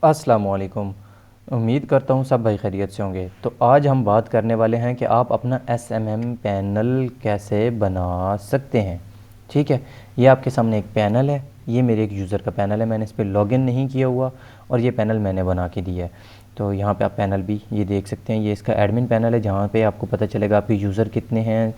अस्सलाम वालेकुम। उम्मीद करता हूँ सब भाई खैरियत से होंगे। तो आज हम बात करने वाले हैं कि आप अपना एसएमएम पैनल कैसे बना सकते हैं। ठीक है, ये आपके सामने एक पैनल है। ये मेरे एक यूज़र का पैनल है, मैंने इस पर लॉगिन नहीं किया हुआ और ये पैनल मैंने बना के दिया है। तो यहाँ पे आप पैनल भी ये देख सकते हैं, ये इसका एडमिन पैनल है जहाँ पे आपको पता चलेगा आपके यूज़र कितने हैं,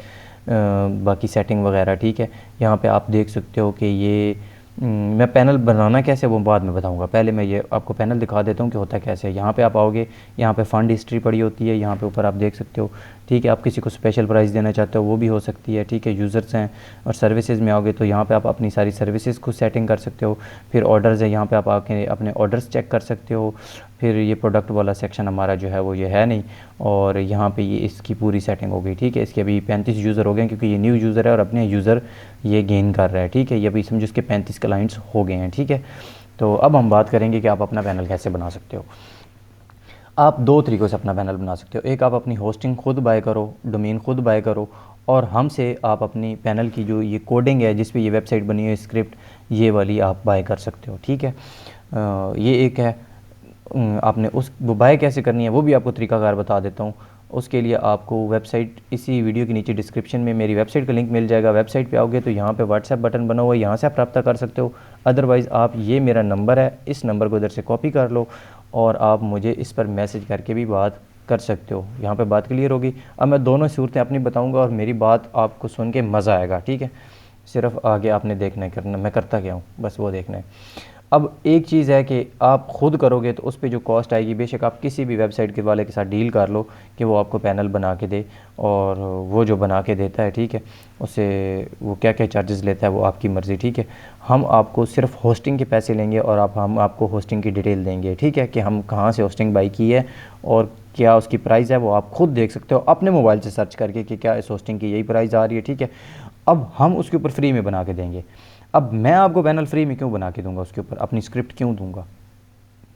बाकी सेटिंग वगैरह। ठीक है, यहाँ पे आप देख सकते हो कि ये मैं पैनल बनाना कैसे वो बाद में बताऊंगा। पहले मैं ये आपको पैनल दिखा देता हूँ कि होता कैसे है। यहाँ पे आप आओगे, यहाँ पे फ़ंड हिस्ट्री पड़ी होती है, यहाँ पे ऊपर आप देख सकते हो। ठीक है, आप किसी को स्पेशल प्राइस देना चाहते हो वो भी हो सकती है। ठीक है, यूज़र्स हैं। और सर्विसेज में आओगे तो यहाँ पे आप अपनी सारी सर्विसेज खुद सेटिंग कर सकते हो। फिर ऑर्डर्स है, यहाँ पे आप आके अपने ऑर्डर्स चेक कर सकते हो। फिर ये प्रोडक्ट वाला सेक्शन हमारा जो है वो ये है नहीं, और यहाँ पे ये इसकी पूरी सेटिंग हो गई। ठीक है, इसके अभी 35 यूज़र हो गए क्योंकि ये न्यू यूज़र है और अपने यूज़र ये गेन कर रहा है। ठीक है, ये अभी समझो इसके 35 क्लाइंट्स हो गए हैं। ठीक है, तो अब हम बात करेंगे कि आप अपना पैनल कैसे बना सकते हो। आप दो तरीक़ों से अपना पैनल बना सकते हो। एक, आप अपनी होस्टिंग खुद बाय करो, डोमेन खुद बाय करो, और हमसे आप अपनी पैनल की जो ये कोडिंग है जिस पे ये वेबसाइट बनी है, स्क्रिप्ट, ये वाली आप बाय कर सकते हो। ठीक है, ये एक है। आपने उस वो बाय कैसे करनी है वो भी आपको तरीकाकार बता देता हूँ। उसके लिए आपको वेबसाइट, इसी वीडियो के नीचे डिस्क्रिप्शन में मेरी वेबसाइट का लिंक मिल जाएगा। वेबसाइट पे आओगे तो यहाँ पे व्हाट्सएप बटन बना हुआ है, यहाँ से आप रब्ता कर सकते हो। अदरवाइज़ आप, ये मेरा नंबर है, इस नंबर को इधर से कॉपी कर लो और आप मुझे इस पर मैसेज करके भी बात कर सकते हो। यहाँ पे बात क्लियर होगी। अब मैं दोनों सूरतें अपनी बताऊँगा और मेरी बात आपको सुन के मज़ा आएगा। ठीक है, सिर्फ आगे आपने देखना है, करना मैं करता क्या हूँ, बस वो देखना है। अब एक चीज़ है कि आप ख़ुद करोगे तो उस पे जो कॉस्ट आएगी, बेशक आप किसी भी वेबसाइट के वाले के साथ डील कर लो कि वो आपको पैनल बना के दे, और वो जो बना के देता है, ठीक है, उससे वो क्या क्या चार्जेस लेता है वो आपकी मर्ज़ी। ठीक है, हम आपको सिर्फ होस्टिंग के पैसे लेंगे और हम आपको होस्टिंग की डिटेल देंगे। ठीक है, कि हम कहाँ से होस्टिंग बाई की है और क्या उसकी प्राइस है, वो आप खुद देख सकते हो अपने मोबाइल से सर्च करके कि क्या इस होस्टिंग की यही प्राइस आ रही है। ठीक है, अब हम उसके ऊपर फ्री में बना के देंगे। अब मैं आपको पैनल फ्री में क्यों बना के दूंगा, उसके ऊपर अपनी स्क्रिप्ट क्यों दूंगा?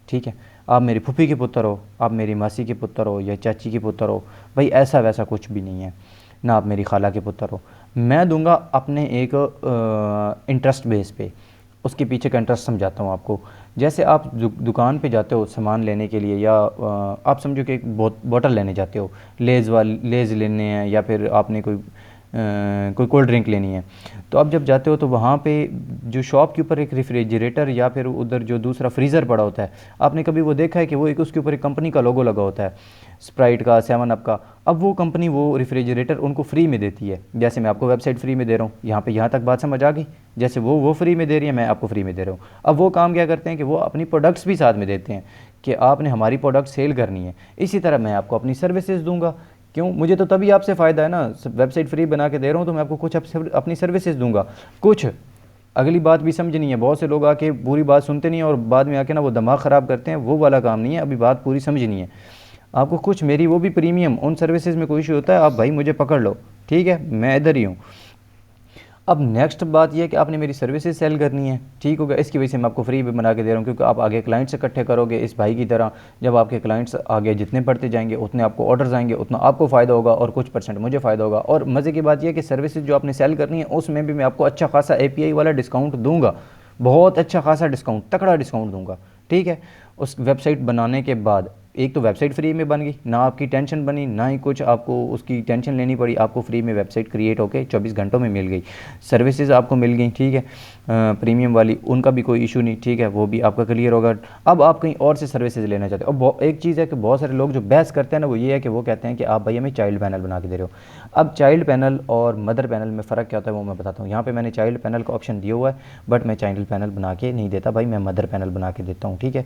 ठीक है, आप मेरी फूफी के पुत्र हो, आप मेरी मासी के पुत्र हो या चाची के पुत्र हो, भाई ऐसा वैसा कुछ भी नहीं है, ना आप मेरी खाला के पुत्र हो। मैं दूंगा अपने एक इंटरेस्ट बेस पे। उसके पीछे का इंटरेस्ट समझाता हूँ आपको। जैसे आप दुकान पे जाते हो सामान लेने के लिए, या आप समझो कि एक बोतल लेने जाते हो, लेज़ लेने हैं, या फिर आपने कोई कोल्ड ड्रिंक लेनी है। तो आप जब जाते हो तो वहाँ पे जो शॉप के ऊपर एक रेफ्रिजरेटर या फिर उधर जो दूसरा फ्रीज़र पड़ा होता है, आपने कभी वो देखा है कि वो एक उसके ऊपर एक कंपनी का लोगो लगा होता है, स्प्राइट का, 7 अप का। अब वो कंपनी वो रेफ्रिजरेटर उनको फ्री में देती है, जैसे मैं आपको वेबसाइट फ्री में दे रहा हूँ। यहाँ तक बात समझ आ गई? जैसे वो फ्री में दे रही है, मैं आपको फ्री में दे रहा हूँ। अब वो काम क्या करते हैं कि वो अपनी प्रोडक्ट्स भी साथ में देते हैं कि आपने हमारी प्रोडक्ट सेल करनी है। इसी तरह मैं आपको अपनी सर्विसेज दूंगा। क्यों? मुझे तो तभी आपसे फ़ायदा है ना, वेबसाइट फ्री बना के दे रहा हूँ तो मैं आपको कुछ अपनी सर्विसेज दूंगा। कुछ अगली बात भी समझनी है। बहुत से लोग आके पूरी बात सुनते नहीं हैं और बाद में आके ना वो दिमाग ख़राब करते हैं, वो वाला काम नहीं है। अभी बात पूरी समझनी है आपको। कुछ मेरी वो भी प्रीमियम, उन सर्विसेज में कोई इशू होता है आप भाई मुझे पकड़ लो। ठीक है, मैं इधर ही हूँ। अब नेक्स्ट बात यह है कि आपने मेरी सर्विसेज सेल करनी है। ठीक होगा, इसकी वजह से मैं आपको फ्री भी बना के दे रहा हूँ, क्योंकि आप आगे क्लाइंट्स इकट्ठे करोगे इस भाई की तरह। जब आपके क्लाइंट्स आगे जितने बढ़ते जाएंगे उतने आपको ऑर्डर्स आएंगे, उतना आपको फ़ायदा होगा और कुछ परसेंट मुझे फ़ायदा होगा। और मज़े की बात यह है कि सर्विसेज जो आपने सेल करनी है उसमें भी मैं आपको अच्छा खासा API वाला डिस्काउंट दूंगा, बहुत अच्छा खासा डिस्काउंट, तकड़ा डिस्काउंट दूंगा। ठीक है, उस वेबसाइट बनाने के बाद एक तो वेबसाइट फ्री में बन गई, ना आपकी टेंशन बनी, ना ही कुछ आपको उसकी टेंशन लेनी पड़ी। आपको फ्री में वेबसाइट क्रिएट होकर 24 घंटों में मिल गई, सर्विसेज आपको मिल गई। ठीक है, प्रीमियम वाली, उनका भी कोई इशू नहीं। ठीक है, वो भी आपका क्लियर होगा। अब आप कहीं और से सर्विसेज लेना चाहते हो। अब एक चीज़ है कि बहुत सारे लोग जो बहस करते हैं ना, वो ये है कि वो कहते हैं कि आप भाई हमें चाइल्ड पैनल बना के दे रहे हो। अब चाइल्ड पैनल और मदर पैनल में फ़र्क क्या होता है वो मैं बताता हूँ। यहाँ पर मैंने चाइल्ड पैनल का ऑप्शन दिया हुआ है, बट मैं चाइल्ड पैनल बना के नहीं देता भाई, मैं मदर पैनल बना के देता हूँ। ठीक है,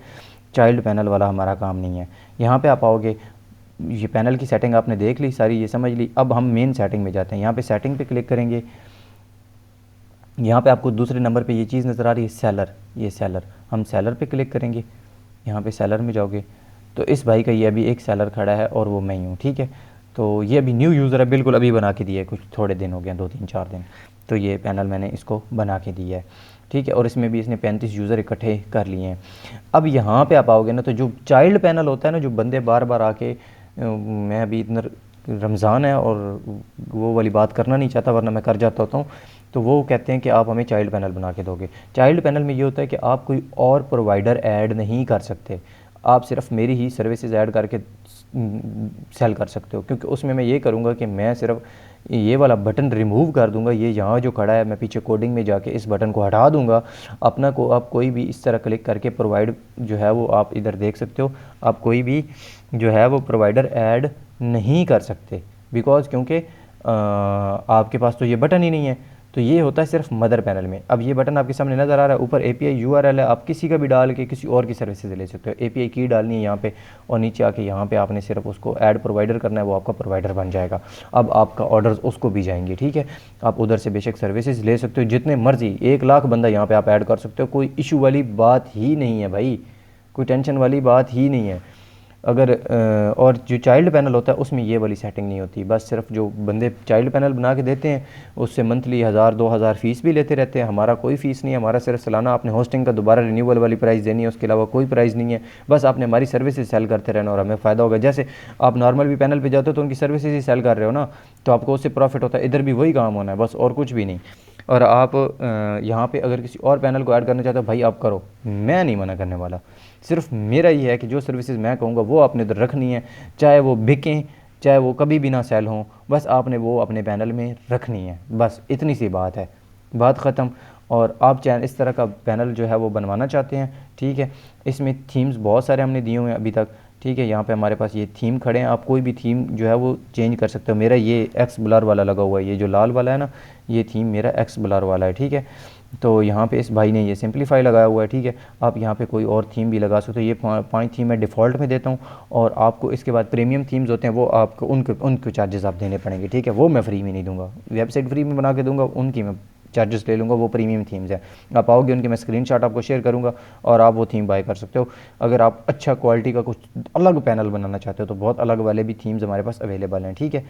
चाइल्ड पैनल वाला हमारा काम नहीं है। यहाँ पे आप आओगे, ये पैनल की सेटिंग आपने देख ली सारी, ये समझ ली। अब हम मेन सेटिंग में जाते हैं। यहाँ पे सेटिंग पे क्लिक करेंगे। यहाँ पे आपको दूसरे नंबर पे ये चीज़ नज़र आ रही है, सेलर, ये सेलर, हम सेलर पे क्लिक करेंगे। यहाँ पे सेलर में जाओगे तो इस भाई का ये अभी एक सेलर खड़ा है और वो मैं ही हूँ। ठीक है, तो ये अभी न्यू यूज़र है, बिल्कुल अभी बना के दिया है, कुछ थोड़े दिन हो गए, 2 3 4 दिन। तो ये पैनल मैंने इसको बना के दिया है। ठीक है, और इसमें भी इसने 35 यूज़र इकट्ठे कर लिए हैं। अब यहाँ पे आप आओगे ना, तो जो चाइल्ड पैनल होता है ना, जो बंदे बार बार आके मैं अभी इतना रमज़ान है और वो वाली बात करना नहीं चाहता, वरना मैं कर जाता होता हूँ तो वो कहते हैं कि आप हमें चाइल्ड पैनल बना के दोगे। चाइल्ड पैनल में ये होता है कि आप कोई और प्रोवाइडर ऐड नहीं कर सकते, आप सिर्फ मेरी ही सर्विसेज ऐड करके सेल कर सकते हो, क्योंकि उसमें मैं ये करूँगा कि मैं सिर्फ ये वाला बटन रिमूव कर दूंगा, ये यहाँ जो खड़ा है मैं पीछे कोडिंग में जाके इस बटन को हटा दूंगा। अपना को आप कोई भी इस तरह क्लिक करके प्रोवाइड जो है वो आप इधर देख सकते हो, आप कोई भी जो है वो प्रोवाइडर ऐड नहीं कर सकते, बिकॉज क्योंकि आपके पास तो ये बटन ही नहीं है। तो ये होता है सिर्फ मदर पैनल में। अब ये बटन आपके सामने नज़र आ रहा है, ऊपर API URL है, आप किसी का भी डाल के किसी और की सर्विसेज ले सकते हो। API की डालनी है यहाँ पे, और नीचे आके यहाँ पे आपने सिर्फ उसको ऐड प्रोवाइडर करना है, वो आपका प्रोवाइडर बन जाएगा। अब आपका ऑर्डर्स उसको भी जाएंगे, ठीक है। आप उधर से बेशक सर्विसेज ले सकते हो जितने मर्जी, 1 लाख बंदा यहाँ पे आप ऐड कर सकते हो, कोई इशू वाली बात ही नहीं है भाई, कोई टेंशन वाली बात ही नहीं है। अगर और जो चाइल्ड पैनल होता है उसमें ये वाली सेटिंग नहीं होती, बस सिर्फ जो बंदे चाइल्ड पैनल बना के देते हैं उससे मंथली 1000-2000 फ़ीस भी लेते रहते हैं। हमारा कोई फ़ीस नहीं है, हमारा सिर्फ सालाना आपने होस्टिंग का दोबारा रिन्यूअल वाली प्राइस देनी है, उसके अलावा कोई प्राइस नहीं है। बस आपने हमारी सर्विसेज सेल करते रहना और हमें फ़ायदा होगा। जैसे आप नॉर्मल भी पैनल पर जाते हो तो उनकी सर्विसेज ही सेल कर रहे हो ना, तो आपको उससे प्रॉफिट होता है। इधर भी वही काम होना है बस, और कुछ भी नहीं। और आप यहाँ पे अगर किसी और पैनल को ऐड करना चाहते हो भाई आप करो, मैं नहीं मना करने वाला। सिर्फ मेरा ये है कि जो सर्विसेज मैं कहूँगा वो आपने इधर रखनी है, चाहे वो बिकें चाहे वो कभी भी ना सेल हों, बस आपने वो अपने पैनल में रखनी है, बस इतनी सी बात है, बात ख़त्म। और आप चैनल इस तरह का पैनल जो है वो बनवाना चाहते हैं, ठीक है। इसमें थीम्स बहुत सारे हमने दिए हुए हैं अभी तक, ठीक है। यहाँ पे हमारे पास ये थीम खड़े हैं, आप कोई भी थीम जो है वो चेंज कर सकते हो। मेरा ये एक्स ब्लर वाला लगा हुआ है, ये जो लाल वाला है ना, ये थीम मेरा एक्स ब्लर वाला है, ठीक है। तो यहाँ पे इस भाई ने ये सिंपलीफाई लगाया हुआ है, ठीक है। आप यहाँ पे कोई और थीम भी लगा सकते हो। ये 5 थीम मैं डिफ़ॉल्ट में देता हूँ, और आपको इसके बाद प्रीमियम थीम्स होते हैं वो आपको उनके चार्जेस आप देने पड़ेंगे, ठीक है। वो मैं फ्री में नहीं दूंगा, वेबसाइट फ्री में बना के दूंगा, उनकी मैं चार्जेस ले लूँगा, वो प्रीमियम थीम्स हैं। आप आओगे उनके मैं स्क्रीनशॉट आपको शेयर करूँगा और आप वो थीम बाय कर सकते हो। अगर आप अच्छा क्वालिटी का कुछ अलग पैनल बनाना चाहते हो तो बहुत अलग वाले भी थीम्स हमारे पास अवेलेबल हैं, ठीक है।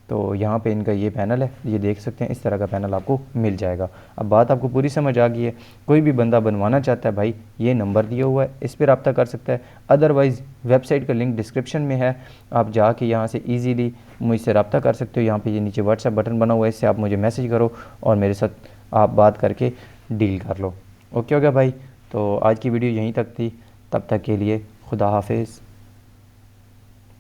तो यहाँ पे इनका ये पैनल है, ये देख सकते हैं, इस तरह का पैनल आपको मिल जाएगा। अब बात आपको पूरी समझ आ गई है। कोई भी बंदा बनवाना चाहता है भाई, ये नंबर दिया हुआ है, इस पर रब्ता कर सकता है। अदरवाइज़ वेबसाइट का लिंक डिस्क्रिप्शन में है, आप जाके यहाँ से ईज़िली मुझसे रब्ता कर सकते हो। यहाँ पे ये नीचे व्हाट्सएप बटन बना हुआ है, इससे आप मुझे मैसेज करो और मेरे साथ आप बात करके डील कर लो। ओके हो गया भाई। तो आज की वीडियो यहीं तक थी, तब तक के लिए खुदा हाफिज़।